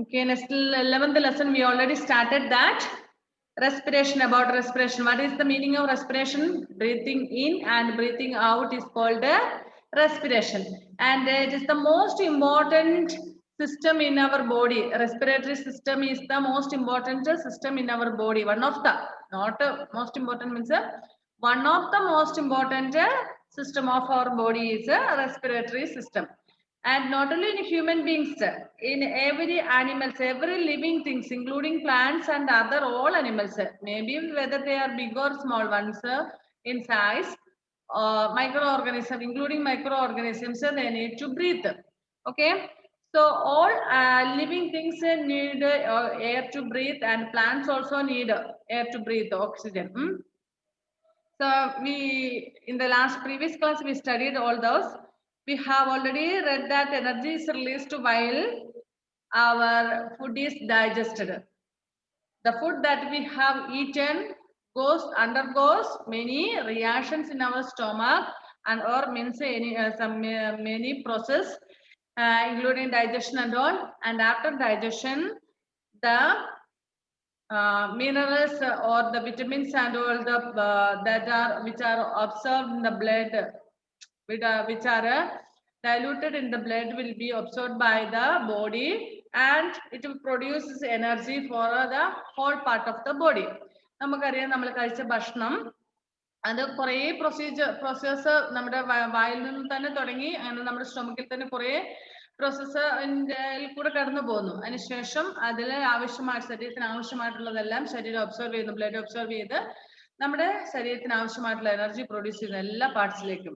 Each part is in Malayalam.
Okay, next 11th lesson we already started that. Respiration, about respiration. What is the meaning of respiration? Breathing in and breathing out is called respiration. And it is the most important system in our body. Respiratory system is the most important system in our body. One of the, not most important means one of the most important system of our body is a respiratory system. And not only in human beings, in every animals, every living things, including plants and other all animals, maybe whether they are big or small ones in size, microorganisms, including microorganisms, they need to breathe. Okay, so all living things need air to breathe, and plants also need air to breathe, oxygen. So we, in the last previous class, we studied all those. We have already read that energy is released while our food is digested. The food that we have eaten undergoes many reactions in our stomach and or means many process, including digestion and all. And after digestion, the minerals or the vitamins and all the which are absorbed in the blood, which are diluted in the blood, will be absorbed by the body, and it will produce energy for the whole part of the body. നമുക്കറിയാം നമ്മൾ കഴിച്ച ഭക്ഷണം അത് കുറേ പ്രോസസ്സ് നമ്മുടെ വായിൽ നിന്ന് തന്നെ തുടങ്ങി അങ്ങനെ നമ്മുടെ സ്റ്റൊമക്കിൽ തന്നെ കുറേ പ്രോസസ്സിന്റെ കൂടെ കടന്നു പോകുന്നു. അതിനുശേഷം അതിൽ ശരീരത്തിന് ആവശ്യമായിട്ടുള്ളതെല്ലാം ശരീരം ഒബ്സർവ് ചെയ്യുന്നു, ബ്ലഡ് ഒബ്സർവ് ചെയ്ത് നമ്മുടെ ശരീരത്തിന് ആവശ്യമായിട്ടുള്ള എനർജി പ്രൊഡ്യൂസ് ചെയ്യുന്ന എല്ലാ പാർട്സിലേക്കും.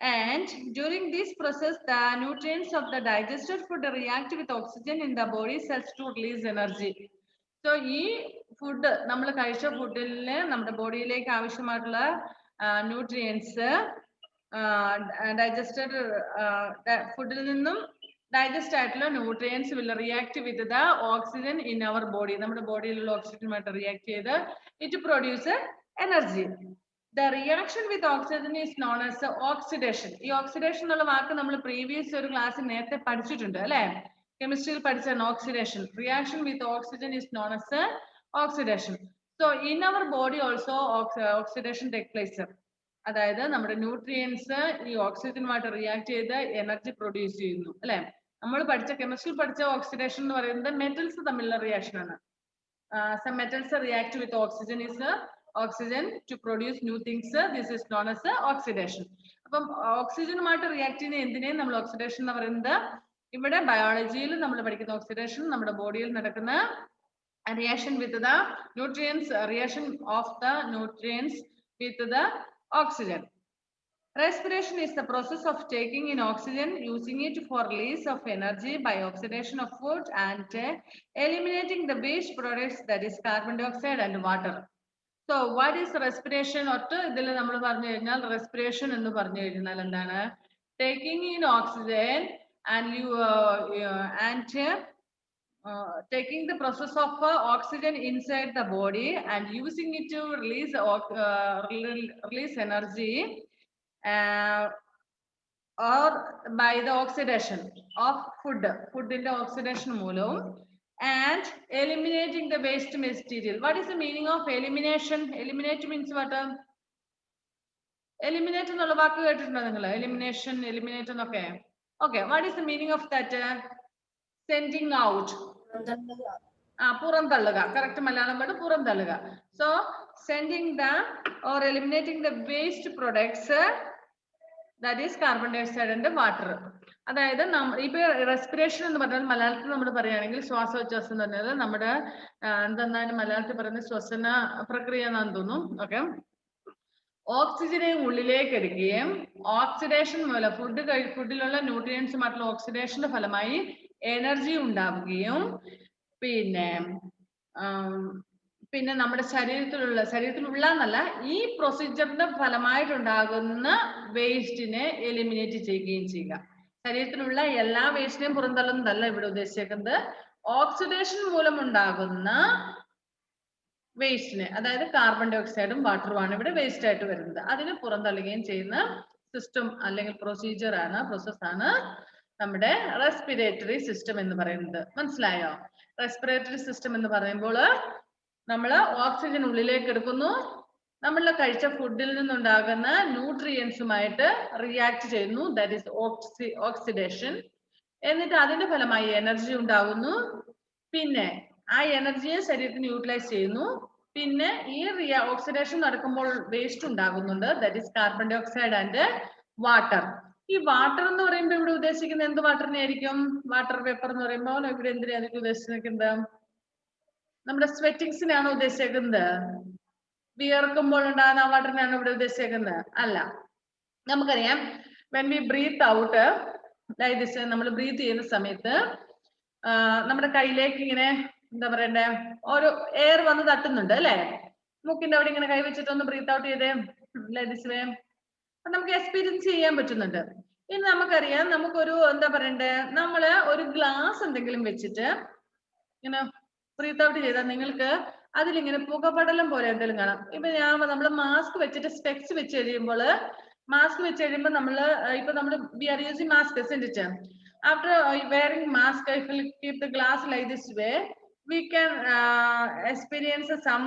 And during this process, the nutrients of the digested food react with oxygen in the body cells to release energy. So, ഈ ഫുഡ് നമ്മൾ കഴിച്ച ഫുഡിൽ നമ്മുടെ ബോഡിയിലേക്ക് ആവശ്യമായിട്ടുള്ള ന്യൂട്രിയൻസ് ഡൈജസ്റ്റഡ് ഫുഡിൽ നിന്നും ഡൈജസ്റ്റ് ആയിട്ടുള്ള nutrients will react with the oxygen in our body. നമ്മുടെ ബോഡിയിലുള്ള ഓക്സിജനുമായിട്ട് റിയാക്ട് ചെയ്ത് it produce energy. The reaction with oxygen is known as oxidation. ഈ ഓക്സിഡേഷൻ എന്നുള്ള വാക്ക് നമ്മൾ പ്രീവിയസ് ഒരു ക്ലാസ്സിൽ നേരത്തെ പഠിച്ചിട്ടുണ്ട് അല്ലെ, കെമിസ്ട്രിയിൽ പഠിച്ചാണ് oxidation. Reaction with oxygen is known as oxidation. So in our body also oxidation take place. അതായത് നമ്മുടെ ന്യൂട്രിയൻസ് ഈ ഓക്സിജനുമായിട്ട് റിയാക്ട് ചെയ്ത് എനർജി പ്രൊഡ്യൂസ് ചെയ്യുന്നു അല്ലെ. നമ്മൾ പഠിച്ച കെമിസ്ട്രിയിൽ പഠിച്ച ഓക്സിഡേഷൻ എന്ന് പറയുന്നത് മെറ്റൽസ് തമ്മിലുള്ള റിയാക്ഷൻ ആണ്. Some metals react with oxygen to produce new things. This is known as oxidation. അപ്പം ഓക്സിജനുമായിട്ട് റിയാക്ട് ചെയ്യുന്ന എന്തിനേയും നമ്മൾ ഓക്സിഡേഷൻ എന്ന് പറയുന്നത്. ഇവിടെ ബയോളജിയിൽ നമ്മൾ പഠിക്കുന്ന ഓക്സിഡേഷൻ നമ്മുടെ ബോഡിയിൽ നടക്കുന്ന reaction with the nutrients, reaction of the nutrients with the oxygen. Respiration is the process of taking in oxygen, using it for release of energy by oxidation of food, and eliminating the waste products, that is carbon dioxide and water. So what is respiration? ഒട്ട് ഇതിൽ നമ്മൾ പറഞ്ഞു കഴിഞ്ഞാൽ respiration എന്ന് പറഞ്ഞു കഴിഞ്ഞാൽ എന്താണ്? Taking in oxygen and taking the process of oxygen inside the body and using it to release energy or by the oxidation of food in the oxidation മൂലവും, and eliminating the waste material. What is the meaning of elimination? Eliminate means what? Eliminate എന്നുള്ള വാക്ക് കേട്ടിട്ടുണ്ടോ നിങ്ങൾ? Elimination, eliminate എന്നൊക്കെ. Okay, what is the meaning of that? Sending out. പുറന്തള്ളുക. കറക്റ്റ് മലയാളം വേർഡ് പുറന്തള്ളുക. So sending the or eliminating the waste products, that is carbon dioxide and water. അതായത് ഇപ്പൊ റെസ്പിറേഷൻ എന്ന് പറഞ്ഞാൽ മലയാളത്തിൽ നമ്മൾ പറയുകയാണെങ്കിൽ ശ്വാസോച്ഛ്വാസം എന്ന് പറഞ്ഞാൽ നമ്മുടെ എന്തെന്നാണ് മലയാളത്തിൽ പറയുന്നത് ശ്വസന പ്രക്രിയ എന്നാന്ന് തോന്നുന്നു. ഓക്കെ, ഓക്സിജനെ ഉള്ളിലേക്ക് എടുക്കുകയും ഓക്സിഡേഷൻ മൂലം ഫുഡിലുള്ള ന്യൂട്രിയൻസുമായിട്ടുള്ള ഓക്സിഡേഷന്റെ ഫലമായി എനർജി ഉണ്ടാവുകയും പിന്നെ നമ്മുടെ ശരീരത്തിലുള്ള എന്നല്ല, ഈ പ്രൊസീജിയറിന്റെ ഫലമായിട്ടുണ്ടാകുന്ന വേസ്റ്റിനെ എലിമിനേറ്റ് ചെയ്യുകയും ചെയ്യുക. ശരീരത്തിലുള്ള എല്ലാ വേസ്റ്റിനെയും പുറന്തള്ളുന്നതല്ല ഇവിടെ ഉദ്ദേശിക്കുന്നത്. ഓക്സിഡേഷൻ മൂലം ഉണ്ടാകുന്ന വേസ്റ്റിന്, അതായത് കാർബൺ ഡൈ ഓക്സൈഡും വാട്ടറുമാണ് ഇവിടെ വേസ്റ്റ് ആയിട്ട് വരുന്നത്. അതിന് പുറന്തള്ളുകയും ചെയ്യുന്ന സിസ്റ്റം അല്ലെങ്കിൽ പ്രോസീജിയർ ആണ്, പ്രോസസ് ആണ് നമ്മുടെ റെസ്പിറേറ്ററി സിസ്റ്റം എന്ന് പറയുന്നത്. മനസ്സിലായോ? റെസ്പിറേറ്ററി സിസ്റ്റം എന്ന് പറയുമ്പോൾ നമ്മൾ ഓക്സിജൻ ഉള്ളിലേക്ക് എടുക്കുന്നു, നമ്മൾ കഴിച്ച ഫുഡിൽ നിന്നുണ്ടാകുന്ന ന്യൂട്രിയൻസുമായിട്ട് റിയാക്ട് ചെയ്യുന്നു, ദാറ്റ് ഈസ് ഓക്സിഡേഷൻ. എന്നിട്ട് അതിന്റെ ഫലമായി എനർജി ഉണ്ടാകുന്നു. പിന്നെ ആ എനർജിയെ ശരീരത്തിന് യൂട്ടിലൈസ് ചെയ്യുന്നു. പിന്നെ ഈ ഓക്സിഡേഷൻ നടക്കുമ്പോൾ വേസ്റ്റ് ഉണ്ടാകുന്നുണ്ട്, that is carbon dye oxide and water. ഈ വാട്ടർ എന്ന് പറയുമ്പോൾ ഇവിടെ ഉദ്ദേശിക്കുന്നത് എന്ത് വാട്ടറിനെ ആയിരിക്കും? വാട്ടർ വേപ്പർ എന്ന് പറയുമ്പോൾ ഇവിടെ എന്തിനായിരിക്കും ഉദ്ദേശിക്കുന്നത്? നമ്മുടെ സ്വെറ്റിങ്സിനാണ് ഉദ്ദേശിക്കുന്നത്? വിയർക്കുമ്പോൾ ഉണ്ടാകുന്ന ആ വാട്ടറിനാണ് ഇവിടെ ഉദ്ദേശിക്കുന്നത്? അല്ല. നമുക്കറിയാം when we breathe out like this, നമ്മൾ ബ്രീത്ത് ചെയ്യുന്ന സമയത്ത് നമ്മുടെ കയ്യിലേക്ക് ഇങ്ങനെ എന്താ പറയണ്ടേ, ഒരു എയർ വന്ന് തട്ടുന്നുണ്ട് അല്ലെ? മൂക്കിന്റെ അവിടെ ഇങ്ങനെ കൈ വെച്ചിട്ട് ഒന്ന് ബ്രീത്ത് ഔട്ട് ചെയ്തേ, like this way. നമുക്ക് എക്സ്പീരിയൻസ് ചെയ്യാൻ പറ്റുന്നുണ്ട്. ഇനി നമുക്കറിയാം, നമുക്കൊരു എന്താ പറയണ്ടേ, നമ്മള് ഒരു ഗ്ലാസ് എന്തെങ്കിലും വെച്ചിട്ട് ഇങ്ങനെ ബ്രീത്ത് ഔട്ട് ചെയ്താൽ നിങ്ങൾക്ക് അതിലിങ്ങനെ പുകപടലം പോലെ എന്തെങ്കിലും കാണാം. ഇപ്പൊ നമ്മൾ മാസ്ക് വെച്ചിട്ട് സ്പെക്സ് വെച്ച് കഴിയുമ്പോൾ നമ്മള് ഇപ്പൊ നമ്മള് we are using mask, isn't it? After wearing mask, if we keep the glass like this way, we can experience some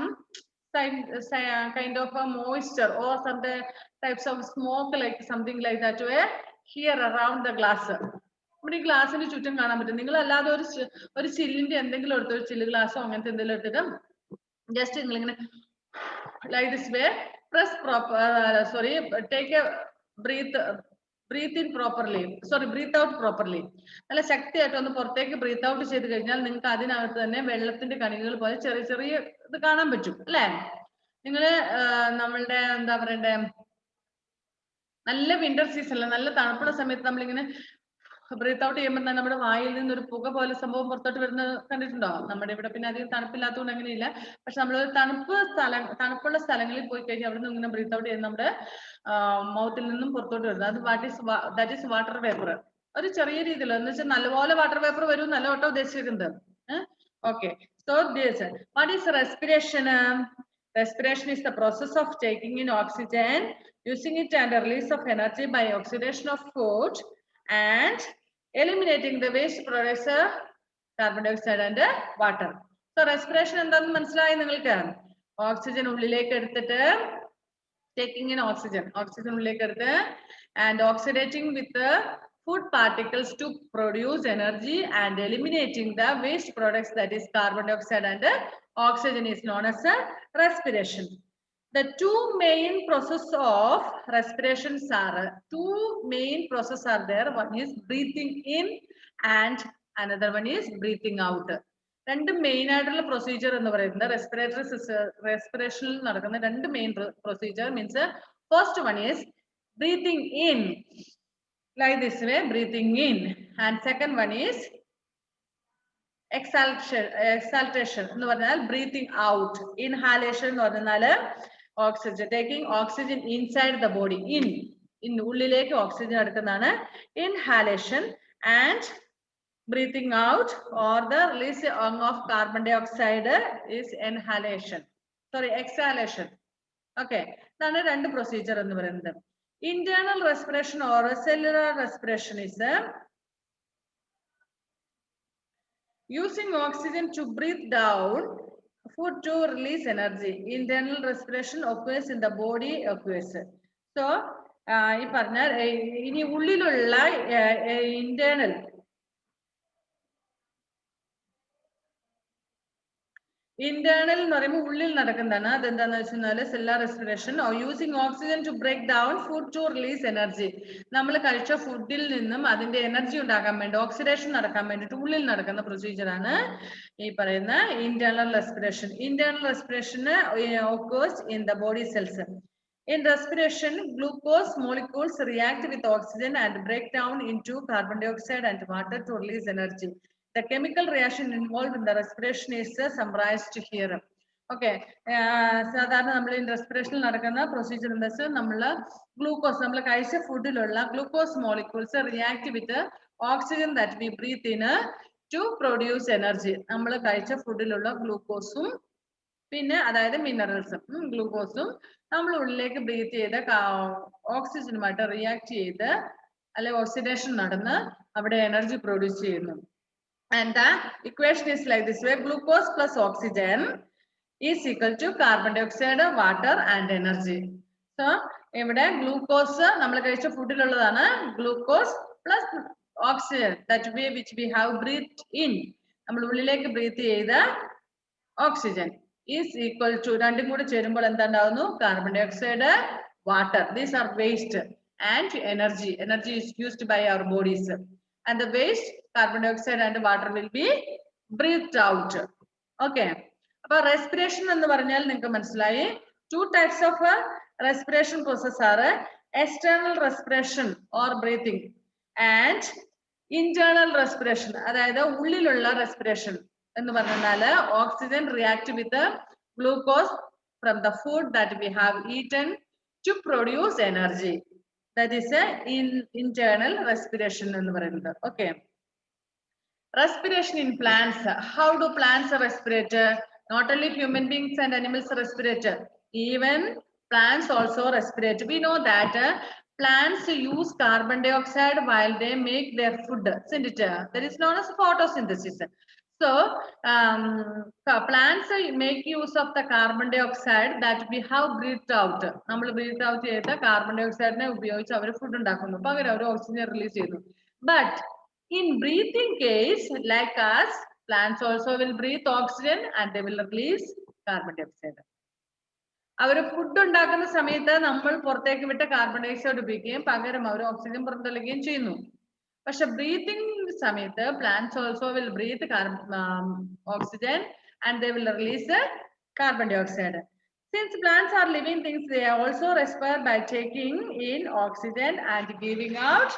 kind of a moisture or some types of smoke, like something like that way here around the glass. നമ്മുടെ ഈ ഗ്ലാസിന് ചുറ്റും കാണാൻ പറ്റും. നിങ്ങൾ അല്ലാതെ ഒരു ചില്ലിന്റെ എന്തെങ്കിലും എടുത്ത്, ഒരു ചില്ല് ഗ്ലാസ്സോ അങ്ങനത്തെ എന്തെങ്കിലും എടുത്തിട്ട് ജസ്റ്റ് നിങ്ങളിങ്ങനെ like this way press take a breathe in properly, breathe out properly. നല്ല ശക്തിയായിട്ട് ഒന്ന് പുറത്തേക്ക് ബ്രീത്ത് ഔട്ട് ചെയ്ത് കഴിഞ്ഞാൽ നിങ്ങൾക്ക് അതിനകത്ത് തന്നെ വെള്ളത്തിന്റെ കണികകൾ പോലെ ചെറിയ ചെറിയ ഇത് കാണാൻ പറ്റും അല്ലെ? നിങ്ങള് നമ്മളുടെ എന്താ പറയണ്ടേ, നല്ല വിന്റർ സീസണില് നല്ല തണുപ്പുള്ള സമയത്ത് നമ്മളിങ്ങനെ ബ്രീത്ത് ഔട്ട് ചെയ്യുമ്പോൾ തന്നെ നമ്മുടെ വായിൽ നിന്ന് ഒരു പുക പോലെ സംഭവം പുറത്തോട്ട് വരുന്നത് കണ്ടിട്ടുണ്ടോ? നമ്മുടെ ഇവിടെ പിന്നെ അധികം തണുപ്പില്ലാത്തതുകൊണ്ട് അങ്ങനെയില്ല. പക്ഷെ നമ്മൾ തണുപ്പുള്ള സ്ഥലങ്ങളിൽ പോയി കഴിഞ്ഞാൽ അവിടെ നിന്ന് ഇങ്ങനെ ബ്രീത്ത് ഔട്ട് ചെയ്യുന്ന നമ്മുടെ മൗത്തിൽ നിന്നും പുറത്തോട്ട് വരുന്നത്, അത് ദാറ്റ് ഈസ് വാട്ടർ വേപ്പർ. ഒരു ചെറിയ രീതിയിൽ എന്ന് വെച്ചാൽ നല്ലപോലെ വാട്ടർ വേപ്പർ വരും നല്ല ഓട്ടോ ഉദ്ദേശിക്കുന്നത്. Okay, so this what is respiration? Respiration is the process of taking in oxygen, using it, and a release of energy by oxidation of food and eliminating the waste products, carbon dioxide and water. So respiration എന്താണെന്ന് മനസ്സിലായി നിങ്ങൾക്ക്? ഓക്സിജൻ ഉള്ളിലേക്ക് എടുത്തിട്ട് taking in oxygen ഉള്ളിലേക്ക് എടുത്ത് and oxidating with the food particles to produce energy and eliminating the waste products, that is carbon dioxide and oxygen, is known as respiration. The two main processes of respirations are there. One is breathing in and another one is breathing out. രണ്ട് മെയിൻ ആയിട്ടുള്ള പ്രൊസീജിയർ എന്ന് പറയുന്നത് റെസ്പിറേഷനിൽ നടക്കുന്ന രണ്ട് main procedure means first one is breathing in like this way, breathing in, and second one is exhalation എന്ന് പറഞ്ഞാൽ breathing out. Inhalation എന്ന് പറഞ്ഞാൽ oxygen, taking oxygen inside the body, in ഉള്ളിലേക്ക് ഓക്സിജൻ എടുക്കുന്നതാണ് inhalation, and breathing out or the release of carbon dioxide is exhalation. Okay, ഇതാണ് രണ്ട് പ്രൊസീജിയർ എന്ന് പറയുന്നത്. Internal respiration or cellular respiration is using oxygen to breathe down food to release energy. Internal respiration occurs in the body occurs. So ഈ പറഞ്ഞ ഇനി ഉള്ളിലുള്ള internal എന്ന് പറയുമ്പോൾ ഉള്ളിൽ നടക്കുന്നതാണ്. അതെന്താന്ന് വെച്ചാൽ cellular respiration or using oxygen to break down food to release energy. നമ്മൾ കഴിച്ച ഫുഡിൽ നിന്നും അതിന്റെ എനർജി ഉണ്ടാക്കാൻ വേണ്ടി ഓക്സിഡേഷൻ നടക്കാൻ വേണ്ടിയിട്ട് ഉള്ളിൽ നടക്കുന്ന പ്രൊസീജിയർ ആണ് ഈ പറയുന്ന internal respiration. Internal respiration occurs in the body cells. In respiration, glucose molecules react with oxygen and break down into carbon dioxide and water to release energy. The chemical reaction involved in the respiration is summarized here. Okay, സാധാരണ നമ്മൾ ഈ റെസ്പിറേഷനിൽ നടക്കുന്ന പ്രൊസീജിയർ എന്താ വെച്ചാൽ നമ്മൾ ഗ്ലൂക്കോസ്, നമ്മൾ കഴിച്ച ഫുഡിലുള്ള glucose molecules react with oxygen that we breathe in to produce energy. നമ്മൾ കഴിച്ച ഫുഡിലുള്ള ഗ്ലൂക്കോസും പിന്നെ അതായത് മിനറൽസും ഗ്ലൂക്കോസും നമ്മൾ ഉള്ളിലേക്ക് ബ്രീത്ത് ചെയ്ത് ഓക്സിജനുമായിട്ട് റിയാക്ട് ചെയ്ത് അല്ലെ ഓക്സിഡേഷൻ നടന്ന് അവിടെ എനർജി പ്രൊഡ്യൂസ് ചെയ്യുന്നു. And the equation is like this way: glucose plus oxygen is equal to carbon dioxide, water and energy. So ഇവിടെ ഗ്ലൂക്കോസ് നമ്മൾ കഴിച്ച ഫുഡിലുള്ളതാണ്. Glucose plus oxygen that way which we have breathed in, നമ്മൾ ഉള്ളിലേക്ക് ബ്രീത്ത് ചെയ്ത ഓക്സിജൻ is equal to രണ്ടും കൂടി ചേരുമ്പോൾ എന്താണ്ടാവുന്നു? Carbon dye oxide, water. These are waste and energy. Energy is used by our bodies. And the waste, carbon dioxide and water will be breathed out. Okay. Appo respiration ennu parnal ninge manasilayi. Two types of respiration process are external respiration or breathing and internal respiration. Adayathu ullilulla respiration ennu parnal oxygen react with the glucose from the food that we have eaten to produce energy. That is internal respiration ennu parayunnathu. Okay. Respiration in plants. How do plants respirate? Not only human beings and animals respirate, even plants also respirate. We know that plants use carbon dioxide while they make their food, isn't it? That is known as photosynthesis. So plants make use of the carbon dioxide that we have breathed out. നമ്മൾ breathed out ചെയ്ത carbon dioxide നെ ഉപയോഗിച്ച് അവർ food ഉണ്ടാക്കുന്നു. പകരം അവർ oxygen release ചെയ്യുന്നു. But in breathing case, like us, plants also will breathe oxygen and they will release carbon dioxide. അവർ ഫുഡ് ഉണ്ടാക്കുന്ന സമയത്ത് നമ്മൾ പുറത്തേക്ക് വിട്ട കാർബൺ ഡയോക്സൈഡ് ഉപയോഗിക്കുകയും പകരം അവർ ഓക്സിജൻ പുറന്തള്ളുകയും ചെയ്യുന്നു. പക്ഷെ ബ്രീത്തിങ് സമയത്ത് plants also will breathe oxygen and they will release carbon dioxide. Since plants are living things, they also respire by taking in oxygen and giving out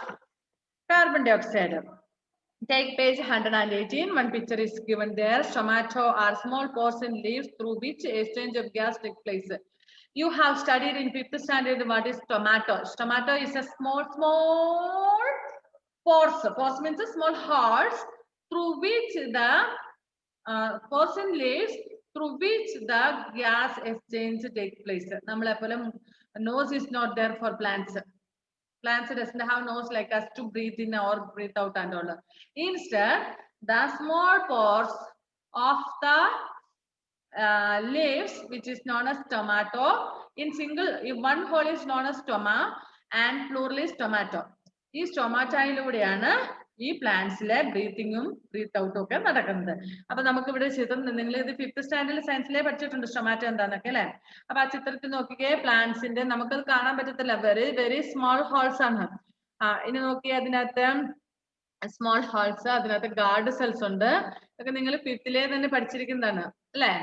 carbon dioxide. Take page 118. One picture is given there. Stomata are small pores in leaves through which exchange of gas takes place. You have studied in 5th standard what is stomata. Stomata is a small pores. Pores means a small holes through which the pores in leaves through which the gas exchange takes place. Nose is not there for plants. Plants doesn't have nose like us to breathe in or breathe out and all. Instead, the small pores of the leaves, which is known as stomato, in single, one whole is known as stoma and plural is stomato. ഈ സ്റ്റൊമാറ്റയിലൂടെയാണ് ഈ പ്ലാന്റ്സിലെ ബ്രീത്തിങ്ങും ബ്രീത്ത് ഔട്ടും ഒക്കെ നടക്കുന്നത്. അപ്പൊ നമുക്ക് ഇവിടെ ചിത്രം, നിങ്ങൾ ഇത് 5th സ്റ്റാൻഡേർഡ് സയൻസിലെ പഠിച്ചിട്ടുണ്ട് സ്റ്റൊമാറ്റോ എന്താന്നൊക്കെ അല്ലെ. അപ്പൊ ആ ചിത്രത്തിൽ നോക്കിക്കേ, പ്ലാന്റ്സിന്റെ നമുക്കത് കാണാൻ പറ്റത്തില്ല, വെരി വെരി സ്മോൾ ഹോൾസ് ആണ്. ഇനി നോക്കിയേ, അതിനകത്ത് സ്മോൾ ഹോൾസ്, അതിനകത്ത് ഗാർഡ് സെൽസ് ഉണ്ട്. ഇതൊക്കെ നിങ്ങൾ 5th തന്നെ പഠിച്ചിരിക്കുന്നതാണ് അല്ലെ.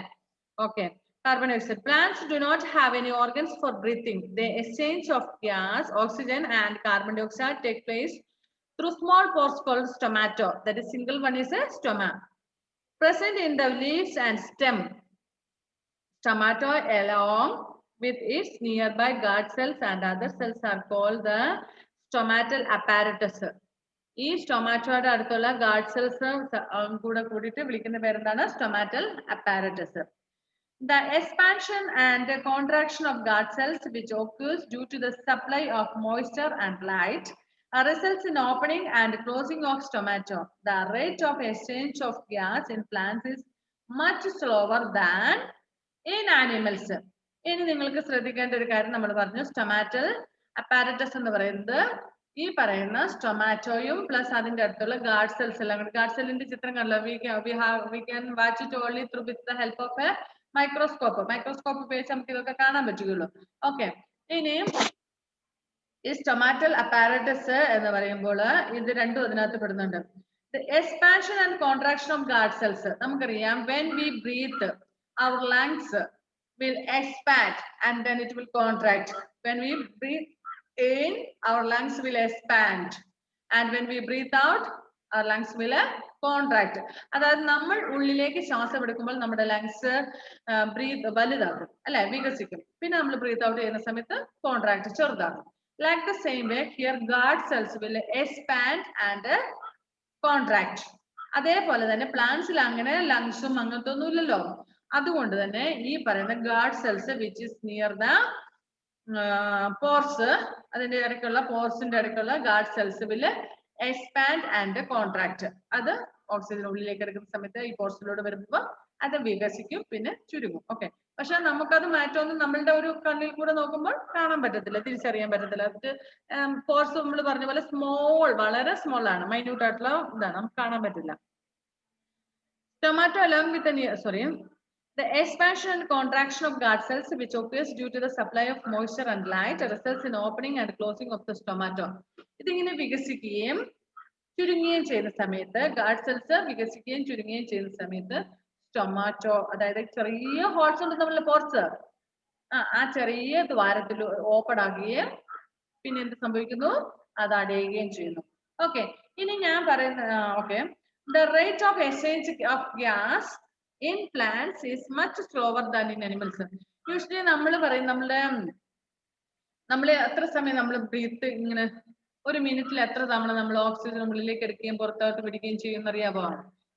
Okay. Carbon dioxide. Plants do not have any organs for breathing. The exchange of gas, oxygen and carbon dioxide take place through small pores called stomata. That is, single one is a stoma. Present in the leaves and stem. Stomata along with its nearby guard cells and other cells are called the stomatal apparatus. ഈ സ്റ്റൊമാറ്റോയുടെ അടുത്തുള്ള ഗാർഡ് സെൽസ് കൂടെ കൂടിയിട്ട് വിളിക്കുന്ന പേരെന്താണ്? Stomatal apparatus. The expansion and the contraction of guard cells, which occurs due to the supply of moisture and light, results in opening and closing of stomata. The rate of exchange of gas in plants is much slower than in animals. ഇനി നിങ്ങൾക്ക് ശ്രദ്ധിക്കേണ്ട ഒരു കാര്യം നമ്മൾ പറഞ്ഞു, സ്റ്റൊമാറ്റൽ അപ്പാരറ്റസ് എന്ന് പറയുന്നത് ഈ പറയുന്ന സ്റ്റൊമാറ്റോയും പ്ലസ് അതിന്റെ അടുത്തുള്ള ഗാർഡ് സെൽസ് എല്ലാം കൂടി. ഗാർഡ് സെല്ലിന്റെ ചിത്രം കണ്ടല്ലോ, we can watch it only through with the help of a microscope. Microscope ഉപയോഗിച്ച് നമുക്ക് ഇതൊക്കെ കാണാൻ പറ്റുകയുള്ളൂ. ഓക്കെ. ഇനി ഈ സ്റ്റൊമാറ്റൽ അപ്പാരറ്റസ് എന്ന് പറയുമ്പോൾ ഇത് രണ്ടും അതിനകത്ത് പെടുന്നുണ്ട്. The expansion and contraction of guard cells. നമുക്കറിയാം, when we breathe, our lungs will expand and then it will contract. When we breathe in, our lungs will expand, and when we breathe out, our lungs will contract. അതായത് നമ്മൾ ഉള്ളിലേക്ക് ശ്വാസം എടുക്കുമ്പോൾ നമ്മുടെ ലങ്സ് വലുതാകും അല്ലെ, വികസിക്കും. പിന്നെ നമ്മൾ ബ്രീത്ത് ഔട്ട് ചെയ്യുന്ന സമയത്ത് contract, ചെറുതാകും. Like the same way, here guard cells will expand and contract. അതേപോലെ തന്നെ പ്ലാന്റ്സിൽ അങ്ങനെ ലങ്സും അങ്ങനത്തെ ഒന്നും ഇല്ലല്ലോ. അതുകൊണ്ട് തന്നെ ഈ പറയുന്ന guard cells which is near the pores അതിന്റെ ഇടയ്ക്കുള്ള പോർസിന്റെ ഇടയ്ക്കുള്ള guard cells will expand and contract. അത് ഓക്സിജൻ ഉള്ളിലേക്ക് എടുക്കുന്ന സമയത്ത് ഈ പോർസിലൂടെ വരുമ്പോൾ അത് വികസിക്കും പിന്നെ ചുരുങ്ങും. ഓക്കെ, പക്ഷെ നമുക്കത് മാറ്റമൊന്നും നമ്മളുടെ ഒരു കണ്ണിൽ കൂടെ നോക്കുമ്പോൾ കാണാൻ പറ്റത്തില്ല, തിരിച്ചറിയാൻ പറ്റത്തില്ല. അത് പോർസ് നമ്മൾ പറഞ്ഞ പോലെ സ്മോൾ, വളരെ സ്മോൾ ആണ്, മൈന്യൂട്ട് ആയിട്ടുള്ള ഇതാണ്, നമുക്ക് കാണാൻ പറ്റില്ല. Tomato along with the expansion and contraction of guard cells, which occurs due to the supply of moisture and light, results in opening and closing of the stomata. ഇതിങ്ങനെ വികസിക്കുകയും ചുരുങ്ങുകയും ചെയ്യുന്ന സമയത്ത്, ഗാർഡ് സെൽസ് വികസിക്കുകയും ചുരുങ്ങുകയും ചെയ്യുന്ന സമയത്ത് സ്റ്റൊമാറ്റോ, അതായത് ചെറിയ ഹോൾസ് ഉണ്ട് നമ്മളുടെ പോർസ്, ആ ചെറിയ ദ്വാരത്തിൽ ഓപ്പൺ ആകുകയും പിന്നെ എന്ത് സംഭവിക്കുന്നു, അത് അടയുകയും ചെയ്യുന്നു. ഓക്കെ, ഇനി ഞാൻ പറയുന്ന okay, the rate of exchange of gas in plants is much slower than in animals. Usually നമ്മൾ പറയും നമ്മളെ എത്ര സമയം നമ്മൾ ബ്രീത്ത് ഇങ്ങനെ ഒരു മിനിറ്റിൽ എത്ര തവണ നമ്മൾ ഓക്സിജൻ ഉള്ളിലേക്ക് എടുക്കുകയും പുറത്തോട്ട് പിടിക്കുകയും ചെയ്യുന്ന അറിയാമോ?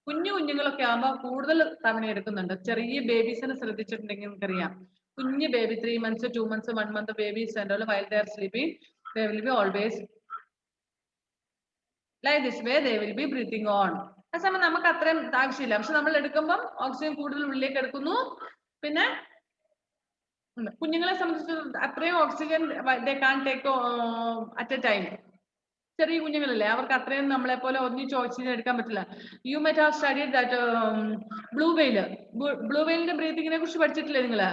കുഞ്ഞുങ്ങളൊക്കെ ആകുമ്പോൾ കൂടുതൽ തവണ എടുക്കുന്നുണ്ട്. ചെറിയ ബേബീസിനെ ശ്രദ്ധിച്ചിട്ടുണ്ടെങ്കിൽ നമുക്കറിയാം, കുഞ്ഞു baby 3 months 2 months 1 month babies and all, while they are sleeping they will be always like this way, they will be breathing on. ആ സമയം നമുക്ക് അത്രയും ആവശ്യമില്ല, പക്ഷെ നമ്മൾ എടുക്കുമ്പോൾ ഓക്സിജൻ കൂടുതൽ ഉള്ളിലേക്ക് എടുക്കുന്നു. പിന്നെ കുഞ്ഞുങ്ങളെ സംബന്ധിച്ച് അത്രയും oxygen they can't take at a time. ചെറിയ കുഞ്ഞുങ്ങളല്ലേ, അവർക്ക് അത്രയും നമ്മളെ പോലെ ഒന്നിച്ച് ഓക്സിജൻ എടുക്കാൻ പറ്റില്ല. You might have studied that blue വെയിലിന്റെ ബ്രീത്തിങ്ങിനെ കുറിച്ച് പഠിച്ചിട്ടില്ലേ നിങ്ങള്?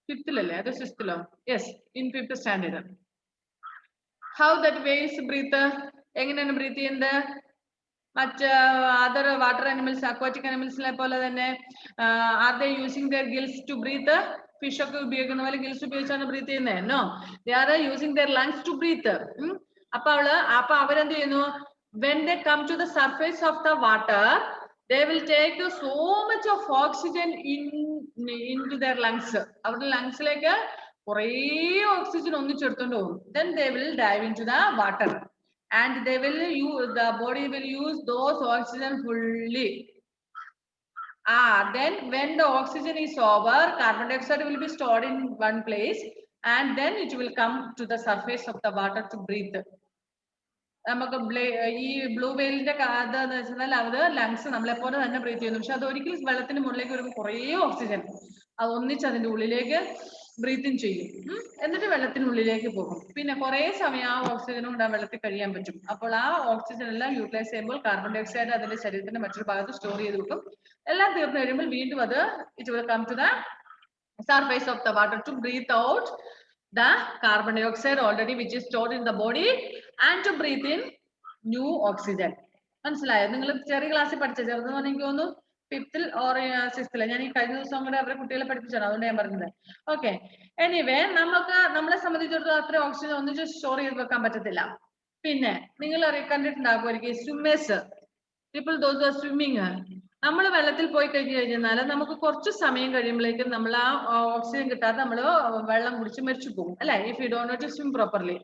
5th അല്ലേ, അത് 6th? Yes, in 5th standard. How that whales breathe, എങ്ങനെയാണ് ബ്രീത്ത് ചെയ്യുന്നത്? മറ്റ് അതർ വാട്ടർ അനിമൽസ്, അക്വാറ്റിക് അനിമൽസിനെ പോലെ തന്നെ are they using their gills to breathe? Fish ഒക്കെ ഉപയോഗിക്കുന്ന പോലെ ഗിൽസ് ഉപയോഗിച്ചാണ് ബ്രീത്ത് ചെയ്യുന്നത്? No, they are using their lungs to breathe. അപ്പൊ അവരെന്ത് ചെയ്യുന്നു? when they come to the surface of the water, they will take so much of oxygen into their lungs. അവരുടെ ലങ്സിലേക്ക് കുറേ ഓക്സിജൻ ഒന്നിച്ചെടുത്തോണ്ട് പോകും. then they will dive into the water and they will use, the body will use those oxygen fully. Then when the oxygen is over, carbon dioxide will be stored in one place and then it will come to the surface of the water to breathe. നമുക്ക് ഈ ബ്ലൂ വെയിലിന്റെ അതെന്ന് വെച്ചാൽ അത് ലങ്സ് നമ്മളെ പോലെ തന്നെ ബ്രീത്ത് ചെയ്യുന്നു, പക്ഷെ അത് ഒരിക്കലും വെള്ളത്തിന് മുകളിലേക്ക് വരുമ്പോൾ കുറേ ഓക്സിജൻ അത് ഒന്നിച്ച് അതിന്റെ ഉള്ളിലേക്ക് ബ്രീത്തിങ് ചെയ്യും, എന്നിട്ട് വെള്ളത്തിനുള്ളിലേക്ക് പോകും. പിന്നെ കുറെ സമയം ആ ഓക്സിജൻ കൊണ്ട് ആ വെള്ളത്തിൽ കഴിയാൻ പറ്റും. അപ്പോൾ ആ ഓക്സിജൻ എല്ലാം യൂട്ടിലൈസ് ചെയ്യുമ്പോൾ കാർബൺ ഡൈ ഓക്സൈഡ് അതിന്റെ ശരീരത്തിന്റെ മറ്റൊരു ഭാഗത്ത് സ്റ്റോർ ചെയ്ത് വെക്കും. എല്ലാം തീർന്നു കഴിയുമ്പോൾ വീണ്ടും അത് it will come to the surface of the water to breathe out the carbon dioxide already which is stored in the body and to breathe in new oxygen. മനസ്സിലായോ? നിങ്ങൾ ചെറിയ ക്ലാസ്സിൽ പഠിച്ച, ചെറുതെന്ന് പറഞ്ഞാൽ എനിക്ക് തോന്നുന്നു 5th or 6th. ഞാൻ ഈ കഴിഞ്ഞ ദിവസം കൂടെ അവരെ കുട്ടികളെ പഠിപ്പിച്ചാണ്, അതുകൊണ്ട് ഞാൻ പറഞ്ഞത്. ഓക്കെ, എനിവേ നമ്മളെ സംബന്ധിച്ചിടത്തോളം അത്ര ഓക്സിജൻ ഒന്നിച്ച് സ്റ്റോർ ചെയ്ത് വെക്കാൻ പറ്റത്തില്ല. പിന്നെ നിങ്ങൾ കണ്ടിട്ടുണ്ടാകുമായിരിക്കും swimmers, people those are swimming. നമ്മൾ വെള്ളത്തിൽ പോയി കഴിഞ്ഞാൽ നമുക്ക് കുറച്ച് സമയം കഴിയുമ്പോഴേക്കും നമ്മൾ ആ ഓക്സിജൻ കിട്ടാതെ നമ്മൾ വെള്ളം കുടിച്ച് മരിച്ചു പോകും, അല്ലെ? If you don't know to swim properly.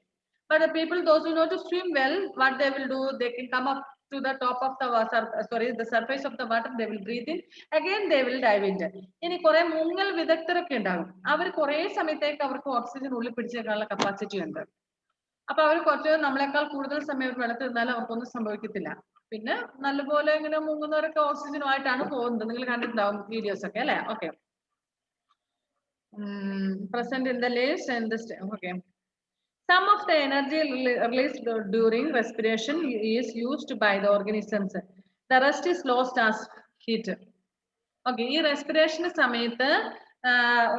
But people those who know to swim well, what they will do, they can come up to the top of the surface of the water, they will breathe in, again they will dive in. ഇനി കുറെ മുങ്ങൽ വിദഗ്ധരൊക്കെ ഉണ്ടാകും, അവർ കുറെ സമയത്തേക്ക് അവർക്ക് ഓക്സിജൻ ഉള്ളിൽ പിടിച്ചേക്കാനുള്ള കപ്പാസിറ്റി ഉണ്ട്. അപ്പൊ അവർ കുറച്ച് നമ്മളെക്കാൾ കൂടുതൽ സമയം വെള്ളത്തിൽ നിന്നാലും അവർക്കൊന്നും സംഭവിക്കത്തില്ല. പിന്നെ നല്ലപോലെ ഇങ്ങനെ മുങ്ങുന്നവരൊക്കെ ഓക്സിജനുമായിട്ടാണ് പോകുന്നത്, നിങ്ങൾ കണ്ടിട്ടുണ്ടാവും വീഡിയോസ് ഒക്കെ, അല്ലെ? Okay, present in the leaves and the stem. Okay, some of the energy released during respiration is used by the organisms, the rest is lost as heat. Okay, ഈ റെസ്പിറേഷൻ സമയത്ത്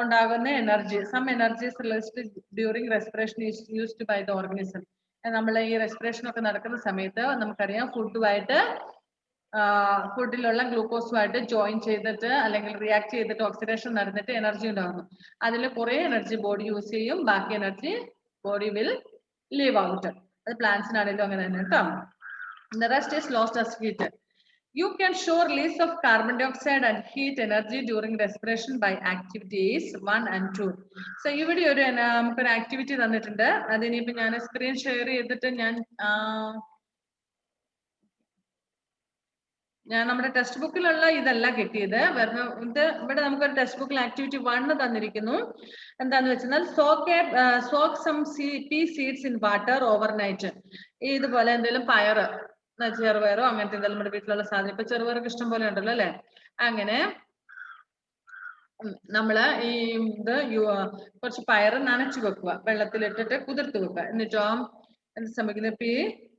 ഉണ്ടാകുന്ന energy, some energy is released during respiration is used by the organism. നമ്മൾ ഈ റെസ്പിറേഷൻ ഒക്കെ നടക്കുന്ന സമയത്ത് നമുക്കറിയാം ഫുഡിലുള്ള ഗ്ലൂക്കോസുമായിട്ട് ജോയിൻ ചെയ്തിട്ട് അല്ലെങ്കിൽ റിയാക്ട് ചെയ്തിട്ട് ഓക്സിഡേഷൻ നടന്നിട്ട് എനർജി ഉണ്ടാകുന്നു. അതിൽ കുറെ എനർജി ബോഡി യൂസ് ചെയ്യും, ബാക്കി energy body will leave out. അത് പ്ലാന്റ്സിനാണെങ്കിലും അങ്ങനെ തന്നെ കേട്ടോ. The rest is lost as heat. You can show release of carbon dioxide and heat energy during respiration by activities 1 and 2. So ഇവിടെ ഒരു നമുക്കൊരു ആക്ടിവിറ്റി തന്നിട്ടുണ്ട്, അതിനിപ്പോ ഞാൻ സ്ക്രീൻ ഷെയർ ചെയ്തിട്ട് ഞാൻ നമ്മുടെ ടെക്സ്റ്റ് ബുക്കിലുള്ള ഇതല്ല കിട്ടിയത്. ഇത് ഇവിടെ നമുക്കൊരു ടെക്സ്റ്റ് ബുക്കിൽ ആക്ടിവിറ്റി 1 തന്നിരിക്കുന്നു. എന്താന്ന് വെച്ചാൽ soak some pea seeds in water overnight. ഇതുപോലെ എന്തെങ്കിലും പയറ്, ചെറുപയറോ അങ്ങനത്തെ എന്തെങ്കിലും നമ്മുടെ വീട്ടിലുള്ള സാധനം. ഇപ്പൊ ചെറുപയറൊക്കെ ഇഷ്ടം പോലെ ഉണ്ടല്ലോ അല്ലെ? അങ്ങനെ നമ്മള് ഈ ഇത് കുറച്ച് പയറ് നനച്ചു വെക്കുക, വെള്ളത്തിലിട്ടിട്ട് കുതിർത്ത് വെക്കുക. എന്നിട്ടോ എന്ത് സംഭവിക്കുന്നത്? P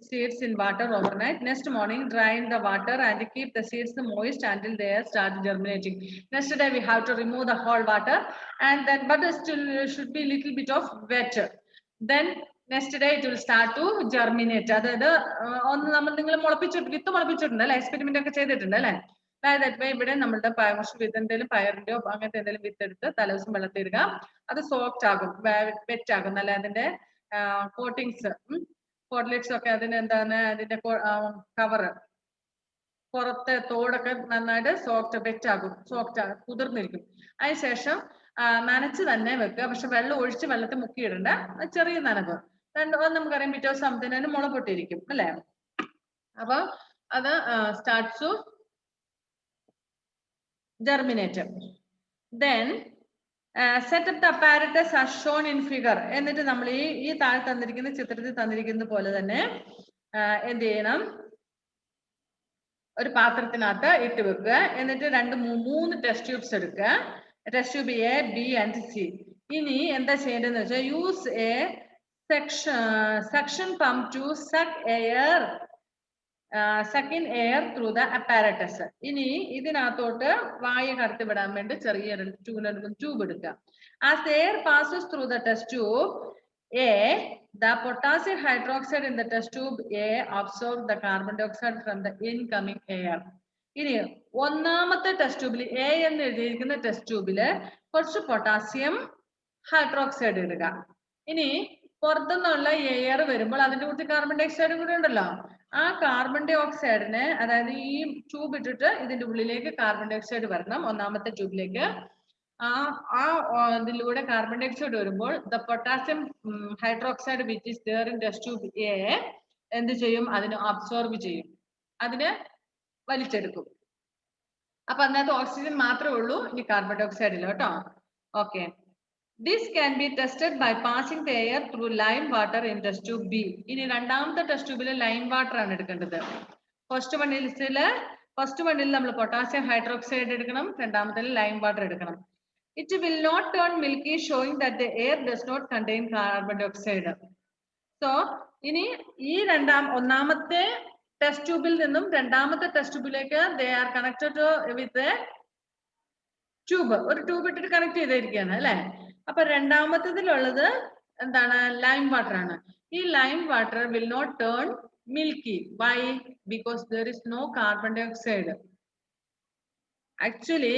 seeds in water overnight. Next morning, drain the water and keep the seeds moist until they start germinating. Next day, we have to remove the whole water, and then but still should be little bit of wet. Then next day it will start to germinate. അതായത് നിങ്ങൾ വിത്ത് മുളപ്പിച്ചിട്ടുണ്ട് അല്ലെ? എക്സ്പെരിമെന്റ് ഒക്കെ ചെയ്തിട്ടുണ്ട് അല്ലെ? അതായത് ഇവിടെ നമ്മളുടെ എന്തെങ്കിലും പയറിന്റെയോ അങ്ങനത്തെ എന്തെങ്കിലും വിത്ത് എടുത്ത് തലേദിവസം വെള്ളത്തിടുക. അത് സോഫ്റ്റ് ആകും, വെറ്റ് ആകും, നല്ല അതിന്റെ കോട്ടിങ്സ് കോട്ട്ലെറ്റ്സ് ഒക്കെ അതിന് എന്താണ് അതിന്റെ കവറ് പുറത്തെ തോടൊക്കെ നന്നായിട്ട് വെറ്റ് ആകും, കുതിർന്നിരിക്കും. അതിനുശേഷം നനച്ച് തന്നെ വെക്കുക. പക്ഷെ വെള്ളം ഒഴിച്ച് വെള്ളത്തിൽ മുക്കിയിടണ്ട, ചെറിയ നനവ്. നമുക്കറിയാം പിറ്റേ ദിവസം ആകുമ്പത്തേനും മുള പൊട്ടിയിരിക്കും അല്ലെ? അപ്പൊ അത് starts to germinate. Then set up the apparatus as shown in figure. എന്നിട്ട് നമ്മൾ ഈ താഴെ തന്നിരിക്കുന്ന ചിത്രത്തിൽ തന്നിരിക്കുന്നത് പോലെ തന്നെ എന്ത് ചെയ്യണം? ഒരു പാത്രത്തിനകത്ത് ഇട്ട് വെക്കുക. എന്നിട്ട് മൂന്ന് ടെസ്റ്റ് ട്യൂബ്സ് എടുക്കുക. Test tube A, B and C. ഇനി എന്താ ചെയ്യേണ്ടതെന്ന് വെച്ചാൽ use a suction pump to suck in air through the apparatus. ഇനി ഇതിനകത്തോട്ട് വായു കടത്തിവിടാൻ വേണ്ടി ചെറിയ ട്യൂബ് എടുക്കുക. As the air passes through the test tube A, the potassium hydroxide in the test tube A absorbs the carbon dioxide from the incoming air. ഇനി ഒന്നാമത്തെ ടെസ്റ്റ് ട്യൂബിൽ എ എന്ന് എഴുതിയിരിക്കുന്ന ടെസ്റ്റ് ട്യൂബില് കുറച്ച് പൊട്ടാസ്യം ഹൈഡ്രോക്സൈഡ് ഇടുക. ഇനി പുറത്തുനിന്നുള്ള എയർ വരുമ്പോൾ അതിന്റെ കൂടെ കാർബൺ ഡൈ ഓക്സൈഡും കൂടെ ഉണ്ടല്ലോ. ആ കാർബൺ ഡൈ ഓക്സൈഡിനെ, അതായത് ഈ ട്യൂബ് ഇട്ടിട്ട് ഇതിന്റെ ഉള്ളിലേക്ക് കാർബൺ ഡൈ ഓക്സൈഡ് വരണം, ഒന്നാമത്തെ ട്യൂബിലേക്ക്. ഇതിലൂടെ കാർബൺ ഡൈ ഓക്സൈഡ് വരുമ്പോൾ the potassium hydroxide which is there in test tube A എന്ത് ചെയ്യും? അതിനെ അബ്സോർബ് ചെയ്യും, അതിനെ വലിച്ചെടുക്കും. അപ്പൊ അതിനകത്ത് ഓക്സിജൻ മാത്രമേ ഉള്ളൂ, ഇനി കാർബൺ ഡൈ ഓക്സൈഡ് ഇല്ല കേട്ടോ. Okay. This can be tested by passing the air through lime water in test tube B. ഇനി രണ്ടാമത്തെ ടെസ്റ്റ് ട്യൂബിൽ ലൈം വാട്ടർ ആണ് എടുക്കേണ്ടത്. ഫസ്റ്റ് വണ്ണിൽ നമ്മൾ പൊട്ടാസ്യം ഹൈഡ്രോക്സൈഡ് എടുക്കണം, രണ്ടാമത്തിൽ ലൈം വാട്ടർ എടുക്കണം. It will not turn milky, showing that the air does not contain carbon dioxide. So ഇനി ഈ ഒന്നാമത്തെ ടെസ്റ്റ് ട്യൂബിൽ നിന്നും രണ്ടാമത്തെ ടെസ്റ്റ് ട്യൂബിലേക്ക് they are connected with a tube, ഒരു ട്യൂബ് ഇട്ടിട്ട് കണക്ട് ചെയ്തിരിക്കുകയാണ് അല്ലെ? അപ്പൊ രണ്ടാമത്തേതിലുള്ളത് എന്താണ്? ലൈം വാട്ടർ ആണ്. ഈ lime water will not turn milky. Why? Because there is no carbon dye oxide. Actually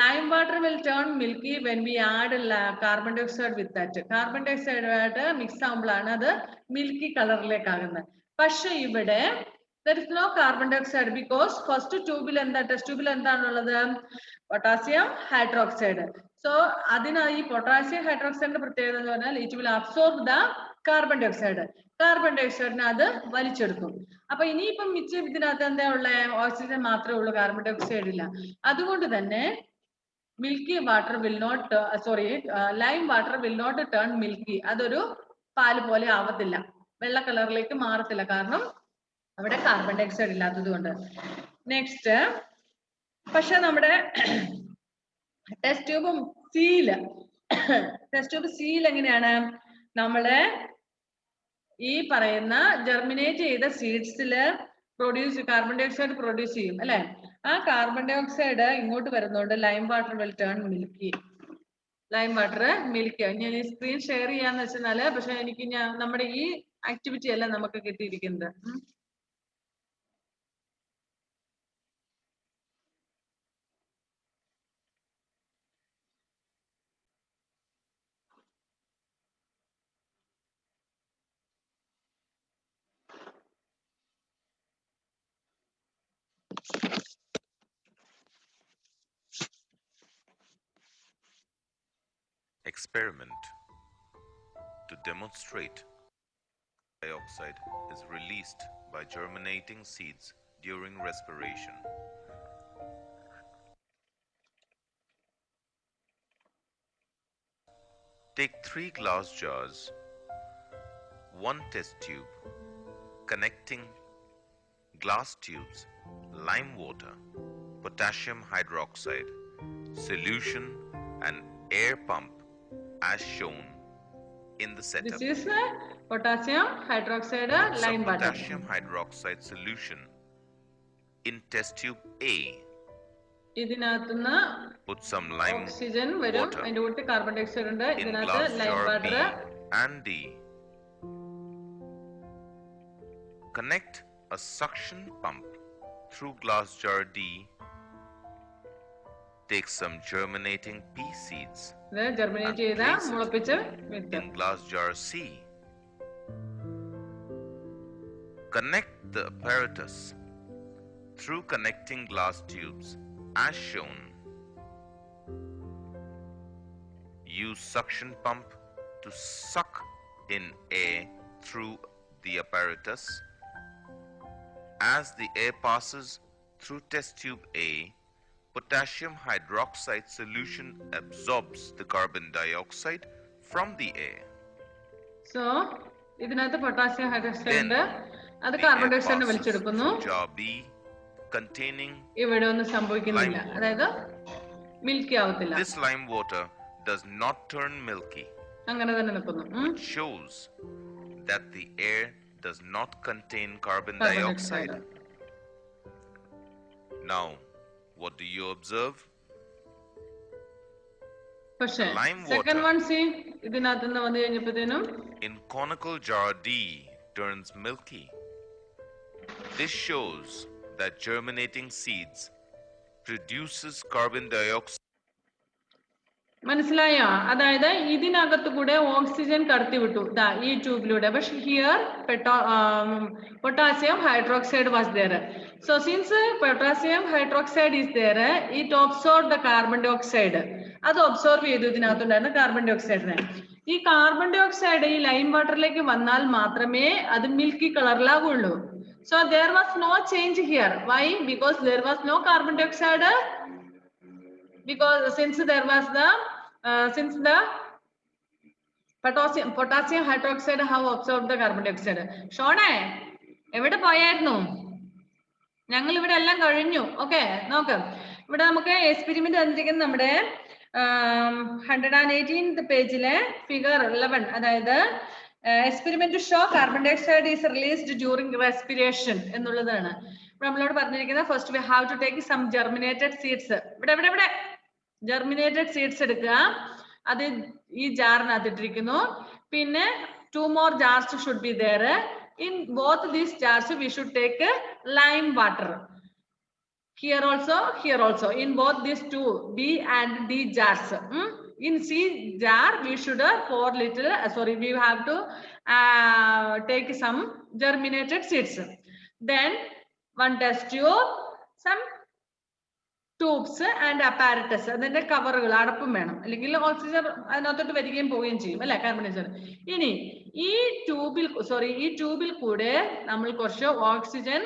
lime water will turn milky when we add carbon dye oxide with that. Carbon ഡൈ ഓക്സൈഡുമായിട്ട് മിക്സ് ആകുമ്പോഴാണ് അത് മിൽക്കി കളറിലേക്ക് ആകുന്നത്. പക്ഷെ ഇവിടെ there is no carbon dioxide because first ട്യൂബിൽ ടെസ്റ്റ് ട്യൂബിൽ എന്താണുള്ളത്? Potassium hydroxide. സോ ഈ പൊട്ടാസ്യം ഹൈഡ്രോക്സൈഡിന്റെ പ്രത്യേകത എന്ന് പറഞ്ഞാൽ it will absorb the carbon dye oxide. Carbon ഡൈ ഓക്സൈഡിനെ അത് വലിച്ചെടുക്കും. അപ്പൊ ഇനിയിപ്പം മിച്ചം ഇതിനകത്ത് എന്താ ഉള്ളത്? ഓക്സിജൻ മാത്രമേ ഉള്ളൂ, കാർബൺ ഡൈ ഓക്സൈഡ് ഇല്ല. അതുകൊണ്ട് തന്നെ milky water will not lime water will not turn milky. അതൊരു പാല് പോലെ ആവത്തില്ല, വെള്ള കളറിലേക്ക് മാറത്തില്ല, കാരണം അവിടെ കാർബൺ ഡൈ ഓക്സൈഡ് ഇല്ലാത്തത് കൊണ്ട്. നെക്സ്റ്റ്, പക്ഷെ നമ്മുടെ ടെസ്റ്റ് ട്യൂബ് സിയിൽ എങ്ങനെയാണ്? നമ്മള് ഈ പറയുന്ന ജെർമിനേറ്റ് ചെയ്ത സീഡ്സില് കാർബൺ ഡൈ ഓക്സൈഡ് പ്രൊഡ്യൂസ് ചെയ്യും അല്ലെ? ആ കാർബൺ ഡൈ ഓക്സൈഡ് ഇങ്ങോട്ട് വരുന്നതുകൊണ്ട് lime water will turn milky. ഞാൻ ഈ സ്ക്രീൻ ഷെയർ ചെയ്യാന്ന് വെച്ചാല്, പക്ഷെ എനിക്ക് നമ്മുടെ ഈ ആക്ടിവിറ്റി അല്ല നമുക്ക് കിട്ടിയിരിക്കുന്നത്. Experiment to demonstrate dioxide is released by germinating seeds during respiration. Take 3 glass jars, 1 test tube, connecting glass tubes, lime water, potassium hydroxide, solution and air pump as shown in the setup. This is potassium hydroxide Put some lime water. potassium hydroxide solution in test tube A. ഇതിനകത്തുനിന്ന് Put some lime ഓക്സിജൻ വരും, water അതിന്റെ കൂടെ കാർബൺ ഡൈ ഓക്സൈഡ് ഉണ്ട്. in ഇതിനകത്ത് glass lime jar B water. and D. Connect a suction pump through glass jar D. Take some germinating pea seeds ഇത് ജെർമിനേറ്റ് ചെയ്ത place it മുളപ്പിച്ച വിത്ത്. in glass jar C. Connect the apparatus through connecting glass tubes as shown. Use suction pump to suck in air through the apparatus. As the air passes through test tube A, potassium hydroxide solution absorbs the carbon dioxide from the air. So ഇതിനകത്ത് പൊട്ടാസ്യം ഹൈഡ്രോക്സൈഡ് Then ഉണ്ട്, അത് the കാർബൺ air ഡൈ ഓക്സൈഡിനെ passes വലിച്ചെടുക്കുന്നു. through jar B containing ഇവിടെ ഒന്നും സംഭവിക്കുന്നില്ല, lime water. അതായത് മിൽക്കി ആവത്തില്ല, this lime water does not turn milky. അങ്ങനെ തന്നെ നിൽക്കുന്നു. It shows that the air does not contain carbon Carbon dioxide. dioxide. Now, what do you observe? പക്ഷേ Lime second water one C ഇതിനകത്തുനിന്ന് വന്നു കഴിഞ്ഞപ്പോഴത്തേനും in conical jar D turns milky. This shows that germinating seeds produces carbon dioxide. മനസ്സിലായോ? അതായത് ഇതിനകത്ത് കൂടെ ഓക്സിജൻ കടത്തിവിട്ടു ദാ ഈ ട്യൂബിലൂടെ. പക്ഷെ here potassium hydroxide was there. So since potassium hydroxide is there, it absorb the carbon dye oxide. അത് ഒബ്സോർവ് ചെയ്തു ഇതിനകത്തുണ്ടായിരുന്ന കാർബൺ ഡൈ ഓക്സൈഡിനെ. ഈ കാർബൺ ഡൈ ഓക്സൈഡ് ഈ ലൈം വാട്ടറിലേക്ക് വന്നാൽ മാത്രമേ അത് മിൽക്കി കളറിലാകുള്ളൂ. So there was no change here. Why? Because there was no carbon dye oxide. Because since the potassium hydroxide have absorbed the carbon dioxide. ഷോണേ എവിടെ പോയായിരുന്നു? ഞങ്ങൾ ഇവിടെ എല്ലാം കഴിഞ്ഞു. ഓക്കെ, നോക്ക് ഇവിടെ നമുക്ക് എക്സ്പെരിമെന്റ് തന്നിരിക്കുന്നത് നമ്മുടെ 118th പേജിലെ ഫിഗർ 11, അതായത് experiment to show carbon dioxide is released during respiration എന്നുള്ളതാണ്. നമ്മളോട് പറഞ്ഞിരിക്കുന്നത് first we have to take some germinated seeds. ഇവിടെ ജെർമിനേറ്റഡ് സീഡ്സ് എടുക്കുക, അത് ഈ ജാറിനകത്ത് ഇട്ടിരിക്കുന്നു. പിന്നെ 2 more jars should be there. In both these jars we should take lime water. Here also in both these two B and D jars. In C jar we should pour little we have to take some germinated seeds. Then one test tube, some tubes and apparatus. അതിന്റെ കവറുകൾ അടപ്പും വേണം, അല്ലെങ്കിൽ ഓക്സിജൻ അതിനകത്തോട്ട് വരികയും പോവുകയും ചെയ്യും അല്ലെ, കാർബൺ ഡയോക്സൈഡ്. ഇനി ഈ ട്യൂബിൽ കൂടെ നമ്മൾ കുറച്ച് ഓക്സിജൻ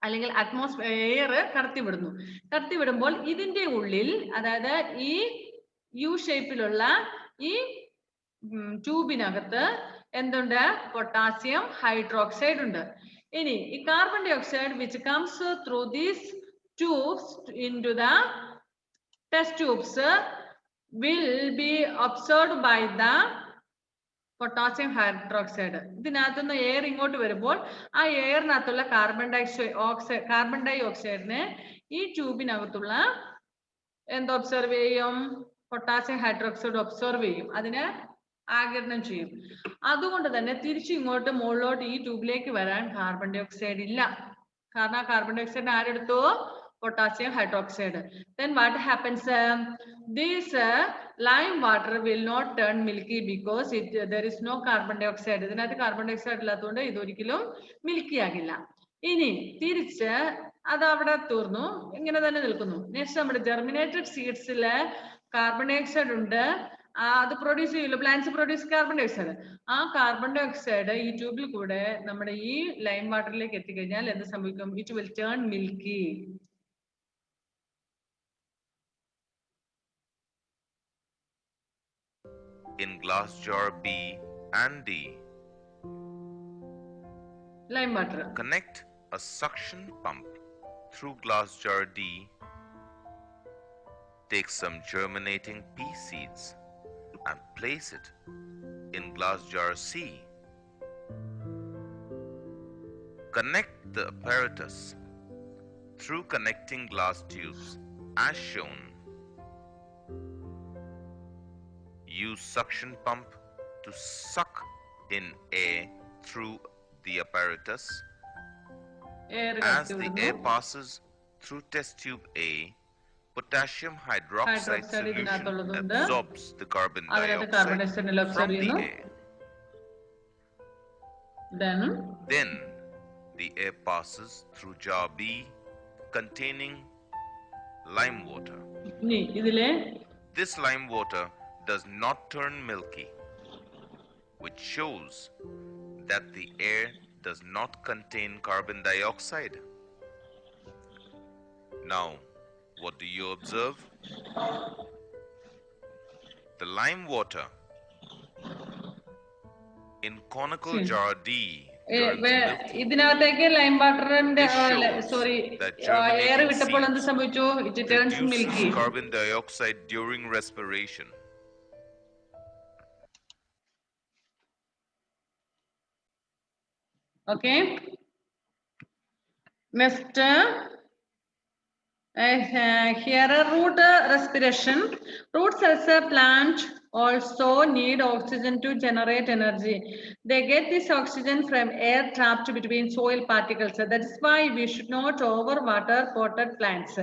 അല്ലെങ്കിൽ അറ്റ്മോസ്ഫിയർ കടത്തിവിടുമ്പോൾ ഇതിന്റെ ഉള്ളിൽ, അതായത് ഈ യു ഷേപ്പിലുള്ള ഈ ട്യൂബിനകത്ത് എന്തുണ്ട്? പൊട്ടാസ്യം ഹൈഡ്രോക്സൈഡ് ഉണ്ട്. ഇനി ഈ carbon dye oxide which comes through these tubes into the test tubes will be absorbed by the potassium hydroxide. ഇതിനകത്തുനിന്ന് എയർ ഇങ്ങോട്ട് വരുമ്പോൾ ആ എയറിനകത്തുള്ള കാർബൺ ഡൈ ഓക്സൈഡിനെ ഈ ട്യൂബിനകത്തുള്ള എന്ത് ഒബ്സർവ് ചെയ്യും? പൊട്ടാസ്യം ഹൈഡ്രോക്സൈഡ് ഒബ്സർവ് ചെയ്യും, അതിനെ ആഗിരണം ചെയ്യും. അതുകൊണ്ട് തന്നെ തിരിച്ചു ഇങ്ങോട്ട് മുകളിലോട്ട് ഈ ട്യൂബിലേക്ക് വരാൻ കാർബൺ ഡൈ ഓക്സൈഡ് ഇല്ല. കാരണം ആ കാർബൺ ഡൈ ഓക്സൈഡ് ആരെടുത്തു? potassium hydroxide. Then what happens? This lime water will not turn milky because there is no carbon dioxide. ഇതിനകത്ത് കാർബൺ ഡൈ ഓക്സൈഡ് ഇല്ലാത്തതുകൊണ്ട് ഇതൊരിക്കലും മിൽക്കി ആകില്ല. ഇനി തിരിച്ച് അത് അവിടെ തീർന്നു, ഇങ്ങനെ തന്നെ നിൽക്കുന്നു. നെക്സ്റ്റ് നമ്മുടെ ജെർമിനേറ്റഡ് സീഡ്സില് കാർബൺ ഡൈ ഓക്സൈഡ് ഉണ്ട്, അത് പ്രൊഡ്യൂസ് ചെയ്യില്ല, plants produce carbon dye oxide. ആ കാർബൺ ഡൈ ഓക്സൈഡ് ഈ ട്യൂബിൽ കൂടെ നമ്മുടെ ഈ ലൈം വാട്ടറിലേക്ക് എത്തിക്കഴിഞ്ഞാൽ എന്ത് സംഭവിക്കും? It will turn milky. in glass jar B and D. Lime water. Connect a suction pump through glass jar D. Take some germinating pea seeds and place it in glass jar C. Connect the apparatus through connecting glass tubes as shown. Use suction pump to suck in air through the apparatus. Air As the കടത്തിവിടുന്നു. air passes through test tube A, potassium hydroxide Hydroxide solution ഇതിനകത്തുള്ളതുകൊണ്ട് absorbs the carbon അതിനകത്ത് carbon dioxide ഡയോക്സൈഡിൽ from observe the ചെയ്യുന്നു. air. Then The air passes through jar B containing lime water. ഇനി ഇതിലെ This lime water does not turn milky, which shows that the air does not contain carbon dioxide. Now, what do you observe? The lime water in conical jar D turns milky. ഇതിനകത്തേക്ക് ലൈം വാട്ടറിന്റെ This shows sorry that air germinating വിട്ടപ്പോൾ എന്ത് seeds സംഭവിച്ചു? It turns milky. produces carbon dioxide during respiration. Okay. Next, here a root respiration. Roots as a plant also need oxygen to generate energy. They get this oxygen from air trapped between soil particles. That is why we should not overwater potted plants.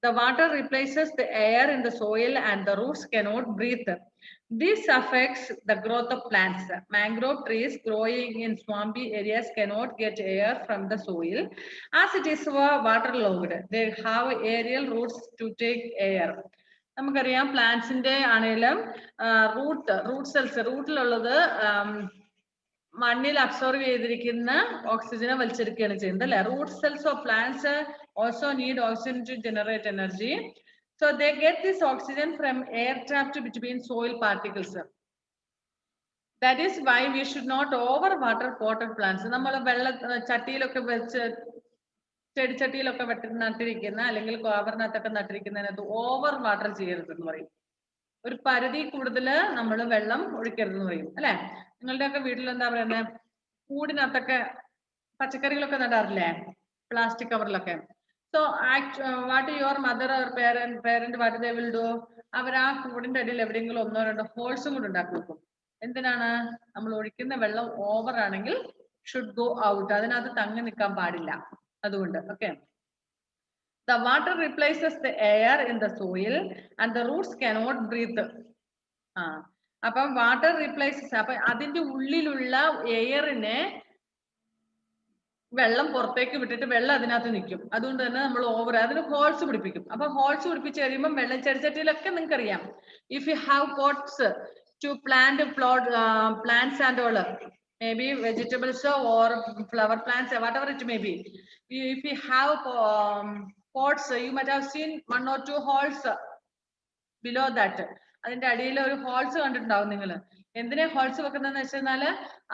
The water replaces the air in the soil and the roots cannot breathe. This affects the growth of plants. Mangrove trees growing in swampy areas cannot get air from the soil as it is waterlogged. They have aerial roots to take air. നമുക്കറിയാം പ്ലാന്റ്സിന്റെ ആണെങ്കിലും റൂട്ട് സെൽസ് റൂട്ടിലുള്ളത് മണ്ണിൽ അബ്സോർവ് ചെയ്തിരിക്കുന്ന ഓക്സിജനെ വലിച്ചെടുക്കുകയാണ് ചെയ്യുന്നത് അല്ലെ. Root cells of plants also need oxygen to generate energy. So they get this oxygen from air trapped between soil particles. That is why we should not overwater potted plants. നമ്മൾ വെള്ള ചട്ടിയിലൊക്കെ വെച്ച് ചെടിച്ചട്ടിയിലൊക്കെ നട്ടിരിക്കുന്ന അല്ലെങ്കിൽ കവറിനകത്തൊക്കെ നട്ടിരിക്കുന്നതിനകത്ത് ഓവർ വാട്ടർ ചെയ്യരുതെന്ന് പറയും. ഒരു പരിധി കൂടുതൽ നമ്മൾ വെള്ളം ഒഴിക്കരുതെന്ന് പറയും അല്ലെ. നിങ്ങളുടെയൊക്കെ വീട്ടിൽ എന്താ പറയുന്നത്, കൂടിനകത്തൊക്കെ പച്ചക്കറികളൊക്കെ നടാറില്ലേ plastic കവറിലൊക്കെ. So what your mother or parent what they will do, അവർ ആ കൂടിന്റെ അടിയിൽ എവിടെയെങ്കിലും ഒന്നോ രണ്ടോ ഹോൾസും കൂടെ ഉണ്ടാക്കി വെക്കും. എന്തിനാണ്? നമ്മൾ ഒഴിക്കുന്ന വെള്ളം ഓവർ ആണെങ്കിൽ ഷുഡ് ഗോ ഔട്ട്, അതിനകത്ത് തങ്ങി നിൽക്കാൻ പാടില്ല. അതുകൊണ്ട് okay. The water replaces the air in the soil and the roots cannot breathe. അപ്പം വാട്ടർ റീപ്ലേസസ്, അപ്പൊ അതിന്റെ ഉള്ളിലുള്ള എയറിനെ വെള്ളം പുറത്തേക്ക് വിട്ടിട്ട് വെള്ളം അതിനകത്ത് നിൽക്കും. അതുകൊണ്ട് തന്നെ നമ്മൾ ഓവർ അതിന് ഹോൾസ് പിടിപ്പിക്കും. അപ്പൊ ഹോൾസ് പിടിപ്പിച്ച് കഴിയുമ്പോൾ വെള്ളം ചെടിച്ചട്ടിയിലൊക്കെ നിങ്ങൾക്ക് അറിയാം. If you have pots to plant plants and all, maybe vegetables or flower plants, whatever it may be, if you have pots, you might have seen 1 or 2 holes below that. അതിന്റെ അടിയിൽ ഒരു ഹോൾസ് കണ്ടിട്ടുണ്ടാവും നിങ്ങൾ. എന്തിനാ ഹോൾസ് വെക്കുന്നതെന്ന് വെച്ചാൽ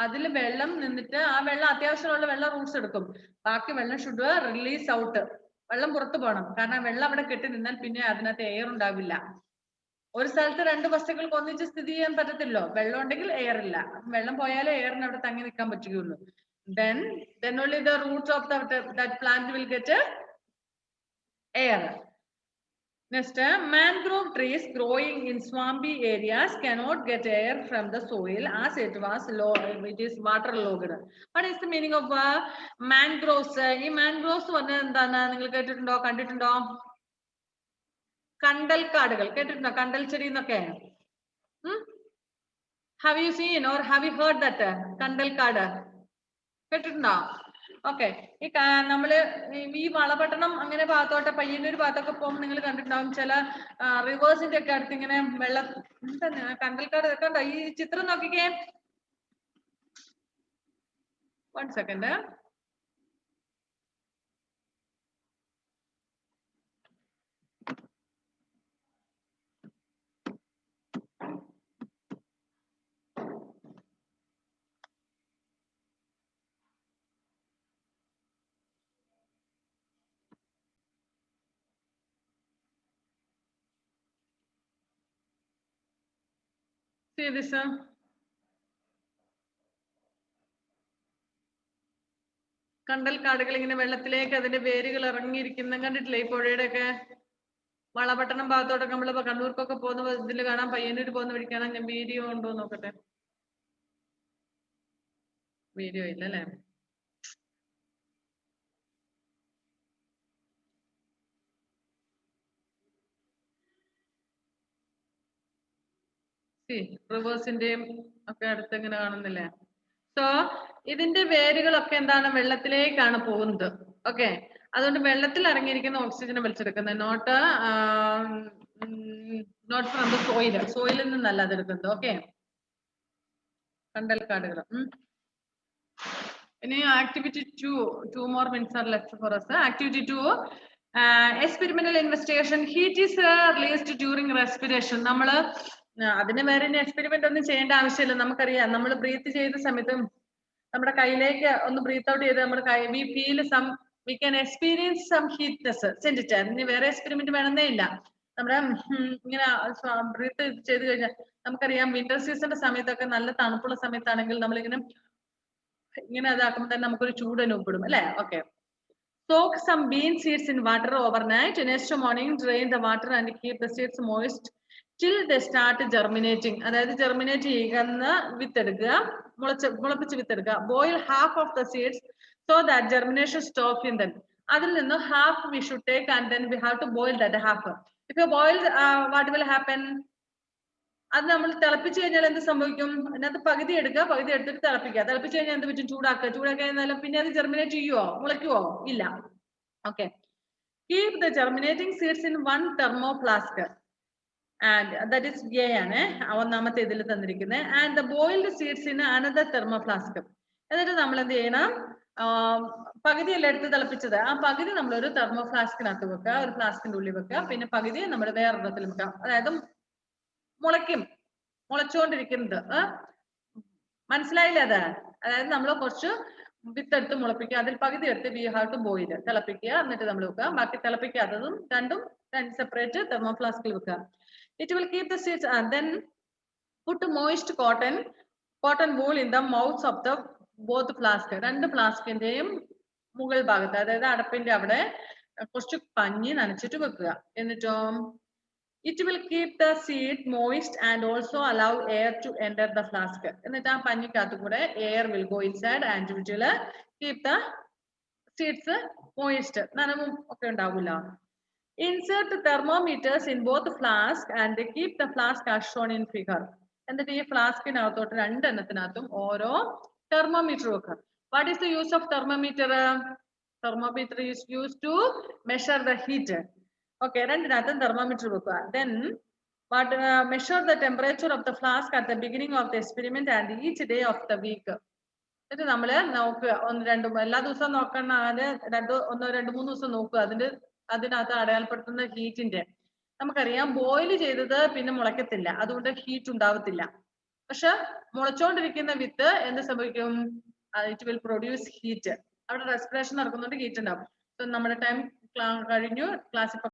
അതിൽ വെള്ളം നിന്നിട്ട് ആ വെള്ളം അത്യാവശ്യമുള്ള വെള്ളം റൂട്ട്സ് എടുക്കും. ബാക്കി വെള്ളം ഷുഡ് റിലീസ് ഔട്ട്, വെള്ളം പുറത്തു പോകണം. കാരണം വെള്ളം അവിടെ കെട്ടി നിന്നാൽ പിന്നെ അതിനകത്ത് എയർ ഉണ്ടാവില്ല. ഒരു സ്ഥലത്ത് രണ്ട് വസ്തുക്കൾക്ക് ഒന്നിച്ച് സ്ഥിതി ചെയ്യാൻ പറ്റത്തില്ലോ. വെള്ളം ഉണ്ടെങ്കിൽ എയർ ഇല്ല. വെള്ളം പോയാലേ എയറിന് അവിടെ തങ്ങി നിൽക്കാൻ പറ്റുകയുള്ളൂ. then only the roots of that plant will get air. Next, mangrove trees growing in swampy areas cannot get air from the soil as it is waterlogged. What is the meaning of mangroves? ഈ mangroves പറഞ്ഞാൽ എന്താണ് നിങ്ങൾ കേട്ടിട്ടുണ്ടോ, കണ്ടിട്ടുണ്ടോ? കണ്ടൽ കാടുകൾ കേട്ടിട്ടുണ്ടോ? കണ്ടൽ ചെടി എന്നൊക്കെ. Have you seen or have you heard that? കണ്ടൽ കാട് കേട്ടിട്ടുണ്ടോ? ഓക്കെ. ഈ നമ്മള് ഈ വളപട്ടണം അങ്ങനെ ഭാഗത്തോട്ടെ പയ്യന്നൂർ ഭാഗത്തൊക്കെ പോകുമ്പോൾ നിങ്ങൾ കണ്ടിട്ടുണ്ടാവും ചില റിവേഴ്സിന്റെ ഒക്കെ അടുത്ത് ഇങ്ങനെ വെള്ളം കണ്ടൽക്കാട് കണ്ടോ? ഈ ചിത്രം നോക്കിക്കേ. 1 second. See this. കണ്ടൽ കാടുകൾ ഇങ്ങനെ വെള്ളത്തിലേക്ക് അതിന്റെ വേരുകൾ ഇറങ്ങിയിരിക്കുന്ന കണ്ടിട്ടില്ലേ ഈ പുഴയുടെ ഒക്കെ വളപട്ടണം ഭാഗത്തോട്ടൊക്കെ നമ്മളിപ്പോ കണ്ണൂർക്കൊക്കെ പോകുന്ന ഇതിൽ കാണാൻ പയ്യന്നൂർ പോകുന്ന വഴി കാണാൻ ഞാൻ വീഡിയോ ഉണ്ടോ നോക്കട്ടെ. വീഡിയോ ഇല്ല അല്ലേ? റിവേഴ്സിന്റെയും ഒക്കെ അടുത്ത് ഇങ്ങനെ കാണുന്നില്ലേ? സോ ഇതിന്റെ വേരുകളൊക്കെ എന്താണ് വെള്ളത്തിലേക്കാണ് പോകുന്നത്. ഓക്കെ, അതുകൊണ്ട് വെള്ളത്തിൽ ഇറങ്ങിയിരിക്കുന്ന ഓക്സിജനെ വലിച്ചെടുക്കുന്നത് നോട്ട് ഫ്രം ദ സോയിലിൽ നിന്നല്ല അതെടുക്കുന്നത്. ഓക്കെ, കണ്ടൽക്കാടുകൾ. ഇനി activity 2 more minutes are left for us. Activity 2, experimental investigation. Heat is released during respiration. നമ്മള് അതിന് വേറെ എക്സ്പെരിമെന്റ് ഒന്നും ചെയ്യേണ്ട ആവശ്യമില്ല. നമുക്കറിയാം, നമ്മൾ ബ്രീത്ത് ചെയ്യുന്ന സമയത്തും നമ്മുടെ കയ്യിലേക്ക് ഒന്ന് ബ്രീത്ത് ഔട്ട് ചെയ്ത് നമ്മുടെ we can experience some heatness. സെൻറ്റിറ്റ് അതിന് വേറെ എക്സ്പെരിമെന്റ് വേണമെന്നേ ഇല്ല. നമ്മുടെ ഇങ്ങനെ ബ്രീത്ത് ചെയ്ത് കഴിഞ്ഞാൽ നമുക്കറിയാം, വിന്റർ സീസണിന്റെ സമയത്തൊക്കെ നല്ല തണുപ്പുള്ള സമയത്താണെങ്കിൽ നമ്മളിങ്ങനെ ഇങ്ങനെ അതാക്കുമ്പോൾ തന്നെ നമുക്കൊരു ചൂട് അനുഭവപ്പെടും അല്ലെ? Okay. Soak some bean seeds in water overnight. Next morning, drain the water and keep the seeds moist till they start germinating. അതായത് ജെർമിനേറ്റ് ചെയ്യുന്ന വിത്തെടുക്കുക, മുളപ്പിച്ച് വിത്തെടുക്കുക. Boil half of the seeds so that germination stops in them. അതിൽ നിന്ന് half we should take and then we have to boil that half. If you boil, what will happen? അത് നമ്മൾ തിളപ്പിച്ചു കഴിഞ്ഞാൽ എന്ത് സംഭവിക്കും? അതിനകത്ത് പകുതി എടുക്കുക, പകുതി എടുത്തിട്ട് തിളപ്പിക്കുക. തിളപ്പിച്ചു കഴിഞ്ഞാൽ എന്ത് പറ്റും? ചൂടാക്കുക. ചൂടാക്കി കഴിഞ്ഞാൽ പിന്നെ അത് ജെർമിനേറ്റ് ചെയ്യുവോ, മുളയ്ക്കുവോ? ഇല്ല. Okay. Keep the germinating seeds in 1 thermoflask. And that is A ആണ് ഒന്നാമത്തെ ഇതിൽ തന്നിരിക്കുന്നത്. And the boiled seeds in another thermoflask. എന്നിട്ട് നമ്മൾ എന്ത് ചെയ്യണം? പകുതിയല്ല എടുത്ത് തിളപ്പിച്ചത്, ആ പകുതി നമ്മളൊരു തെർമോഫ്ലാസ്കിനകത്ത് വെക്കുക, ഒരു ഫ്ലാസ്കിന്റെ ഉള്ളിൽ വെക്കുക. പിന്നെ പകുതി നമ്മൾ വേറൊരിടത്തിൽ വെക്കാം. അതായത് മുളച്ചുകൊണ്ടിരിക്കുന്നത് മനസ്സിലായില്ലേ? അതായത് നമ്മൾ കുറച്ച് വിത്തെടുത്ത് മുളപ്പിക്കുക, അതിൽ പകുതി എടുത്ത് വി ഹാവ് ടു ബോയിൽ, തിളപ്പിക്കുക, എന്നിട്ട് നമ്മൾ വെക്കുക. ബാക്കി തിളപ്പിക്കാത്തതും രണ്ടും സെപ്പറേറ്റ് തെർമോഫ്ലാസ്കിൽ വെക്കുക. It will keep the seeds and then put moist cotton wool in the mouths of the both flask. രണ്ട് ഫ്ലാസ്കിന്റെയും മുകൾ ഭാഗത്ത്, അതായത് അടപ്പിന്റെ അവിടെ കുറച്ച് പഞ്ഞി നനച്ചിട്ട് വെക്കുക. എന്നിട്ടോ it will keep the seed moist and also allow air to enter the flask. എന്നിട്ട് ആ പഞ്ഞിക്കകത്ത് കൂടെ air will go inside and it will keep the seeds moist. നനവും ഒക്കെ ഉണ്ടാവില്ല. Insert thermometers in both flask and keep the flask as shown in figure. എന്നിട്ട് ഈ ഫ്ലാസ്കിനകത്തോട്ട് രണ്ടെണ്ണത്തിനകത്തും ഓരോ തെർമോമീറ്റർ വെക്കുക. What is the use of thermometer? Thermometer is used to measure the heat. Okay, രണ്ടിനകത്തും തെർമോമീറ്റർ വെക്കുക. Then measure the temperature of the flask at the beginning of the experiment and each day of the week. എന്നിട്ട് നമ്മള് നോക്കുക, എല്ലാ ദിവസവും നോക്കണം. അത് 2-3 ദിവസം നോക്കുക. അതിനകത്ത് അടയാളപ്പെടുത്തുന്ന ഹീറ്റിന്റെ നമുക്കറിയാം, ബോയിൽ ചെയ്തത് പിന്നെ മുളയ്ക്കത്തില്ല, അതുകൊണ്ട് ഹീറ്റ് ഉണ്ടാവത്തില്ല. പക്ഷെ മുളച്ചോണ്ടിരിക്കുന്ന വിത്ത് എന്ത് സംഭവിക്കും? It will produce heat. അവിടെ റെസ്പിറേഷൻ നടക്കുന്നുണ്ട്, ഹീറ്റ് ഉണ്ടാവും. സോ നമ്മുടെ ടൈം കഴിഞ്ഞു. ക്ലാസ്